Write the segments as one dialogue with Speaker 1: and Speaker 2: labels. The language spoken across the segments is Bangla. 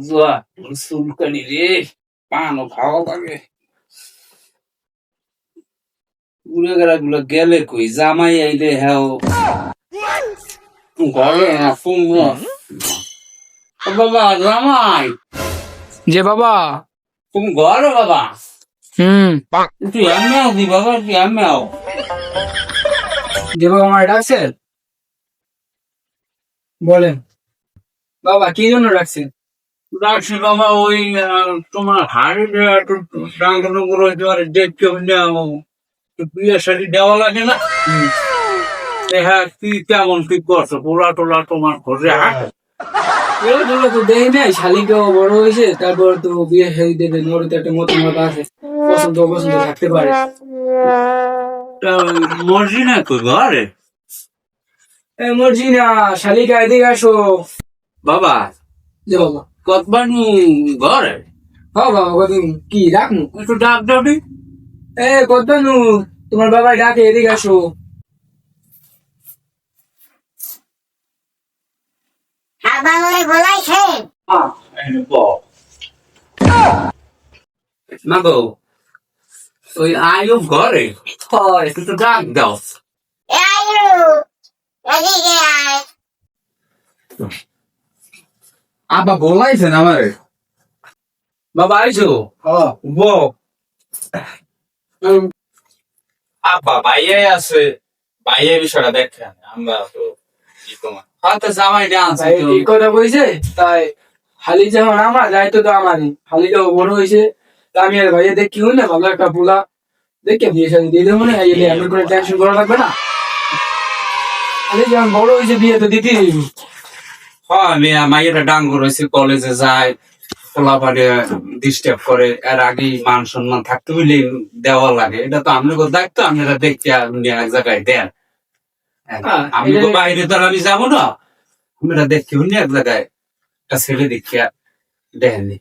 Speaker 1: জুয়া চুলকানি রে, পানও খাওয়া লাগে। গুড়েগাড়া গুলো গেলে কই, জামাই আইলে হ্যাঁ ঘরে না শুনবো। বাবা জামাই,
Speaker 2: যে বাবা।
Speaker 1: তুমি ঘরে বাবা? তুই এমনি আছি বাবা, তুই এমনি আও।
Speaker 2: যে বাবা আমার ডাকছেন, বলেন বাবা কি জন্য ডাকছেন?
Speaker 1: ডাকছি বাবা, ওই তোমার হাড়ি একটু ডাঙ্গানো করে দেখতে বিয়ে শাড়ি দেওয়া লাগে না? হ্যাঁ, কি কেমন কি করছো? পোলা টোলা তোমার ঘরে হাঁটে?
Speaker 2: এগুলো তো দেখি নাই, শালিকাও বড় হয়েছে, তারপর তো বিয়ে শাদী দেবে, ওর তো একটা মতামত আছে, পছন্দ অপছন্দ থাকতে পারে।
Speaker 1: মর্জি না তো ঘরে?
Speaker 2: মর্জি না, শালিকা এদিকে আসো।
Speaker 1: বাবা
Speaker 2: যে বাবা,
Speaker 1: কতবার ঘরে?
Speaker 2: হ্যাঁ বাবা, কদিন কি ডাকনু?
Speaker 1: একটু ডাক ডাবি।
Speaker 2: কতনু, তোমার বাবা ডাকে, এদিকে আসো।
Speaker 1: না গো, ওই আয়ু ঘরে একটু ডাক দাও।
Speaker 3: আব্বা বলাইছেন আমারে।
Speaker 1: বাবা আইছো? বউ আব্বা ভাইয়া আছে, ভাইয়া বিষয়টা দেখেন, আমরা তো কি তোমার হাতে জামাই ডান্স
Speaker 2: ভাই ঠিক কথা কইছে, তাই হালি যখন আমার দায়িত্ব তো আমারই, হালিটাও বড় হয়েছে, তা আমি আর ভাইয়া দেখি হই না, ভালো একটা পোলা দেখে বিয়ে শাদী দিয়ে দেবো না, এলে এমন করে টেনশন করা লাগবে না। হালি যখন বড় হয়েছে বিয়ে তো দিতেই হইবে।
Speaker 1: হ্যাঁ মেয়া মাইয়েরা ডাঙ্গর হয়েছে, কলেজে যায়, পোলাপারে ডিস্টার্ব করে, এর আগে মান সম্মান থাকতে হইলে দেওয়া লাগে। এটা তো আপনাদের দায়িত্ব, আপনারা দেখতে আপনি এক জায়গায় দেন। আমি তো বাইরে তো আর আমি যাবো না, আপনারা দেখতে হইলে এক জায়গায় একটা ছেলে দেখিয়া দেখেননি।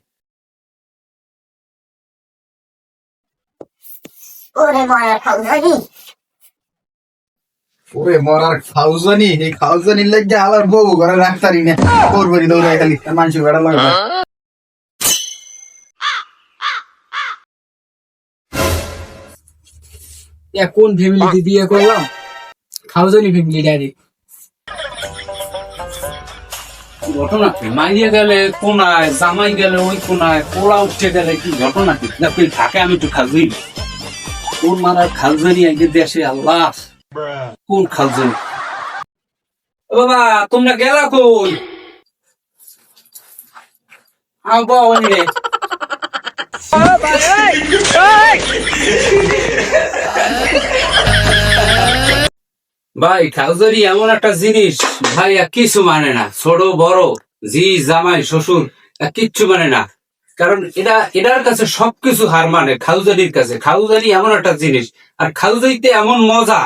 Speaker 3: ওরে মরার খাউজানি, এই খাউজানির লাগে আলার বউ ঘরে রাখতারি না, করবি দৌড়াই খালি মানুষ বেড়া লাগবে।
Speaker 2: কোন ফ্যামিলিতে বিয়ে করলাম, খাউজানি ফ্যামিলি ডাইরেক্ট।
Speaker 1: ঘটনা কি? মাইয়ে গেলে কোনায়, জামাই গেলে ওই কোনায়, পোলা উঠতে গেলে কি ঘটনা কি? না তুই থাকে আমি একটু খালজানি, কোন মারার খালজানি আগে দেশে আল্লাহ, কোন খালজানি? বাবা তোমরা গেলা কই? রে ভাই, খাউজারি এমন একটা জিনিস ভাই, কিছু মানে না, ছোট বড় জি জামাই শ্বশুর কিচ্ছু মানে না। কারণ এটার কাছে সবকিছু হার মানে খাউজারির কাছে। খাউজারি এমন একটা জিনিস, আর খাউজারিতে এমন মজা,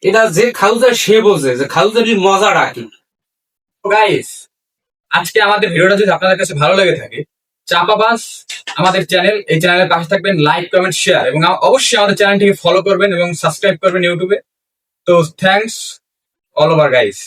Speaker 1: এটা যে খাউজার সে বোঝে যে খাউজারির মজাটা কি।
Speaker 4: গাইস, আজকে আমাদের ভিডিওটা যদি আপনাদের কাছে ভালো লেগে থাকে, চাপাবাস আমাদের চ্যানেল, এই চ্যানেলের পাশে থাকবেন, লাইক কমেন্ট শেয়ার, এবং অবশ্যই আমাদের চ্যানেলটিকে ফলো করবেন এবং সাবস্ক্রাইব করবেন ইউটিউবে। তো থ্যাঙ্কস অল ওভার গাইস।